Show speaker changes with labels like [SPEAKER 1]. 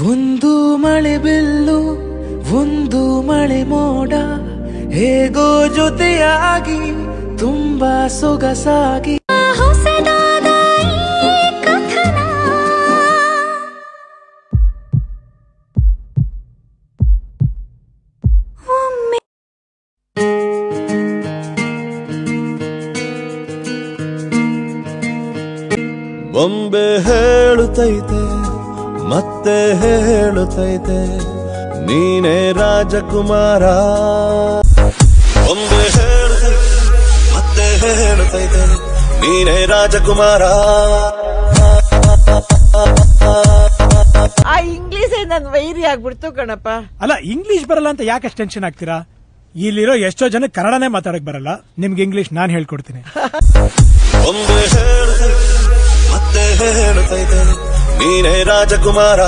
[SPEAKER 1] ಒಂದು ಮಳೆ ಬಿಲ್ಲು ಒಂದು ಮಳೆ ಮೋಡ ಹೇಗೋ ಜೊತೆಯಾಗಿ ತುಂಬಾ ಸೊಗಸಾಗಿ
[SPEAKER 2] ಬೊಂಬೆ ಹೇಳುತ್ತೈತೆ ಮತ್ತೆ ಹೇಳುತ್ತೈತೆ ನೀನೇ ರಾಜಕುಮಾರ. ಬೊಂಬೆ ಹೇಳುತ್ತೈತೆ ಮತ್ತೆ ಹೇಳುತ್ತೈತೆ ನೀನೇ ರಾಜಕುಮಾರ.
[SPEAKER 3] ಆ ಇಂಗ್ಲಿಷ್ ನನ್ ವೈರಿ ಆಗ್ಬಿಡ್ತು ಕಣಪ್ಪ.
[SPEAKER 4] ಅಲ್ಲ ಇಂಗ್ಲಿಷ್ ಬರಲ್ಲ ಅಂತ ಯಾಕೆ ಟೆನ್ಷನ್ ಆಗ್ತೀರಾ? ಇಲ್ಲಿರೋ ಎಷ್ಟೋ ಜನ ಕನ್ನಡನೇ ಮಾತಾಡಕ್ ಬರಲ್ಲ, ನಿಮ್ಗೆ ಇಂಗ್ಲಿಷ್ ನಾನ್ ಹೇಳ್ಕೊಡ್ತೀನಿ.
[SPEAKER 2] ಬೊಂಬೆ ಹೇಳುತ್ತೈತೆ ಮತ್ತೆ ಹೇಳುತ್ತೈತೆ ನೀನೇ ರಾಜಕುಮಾರ.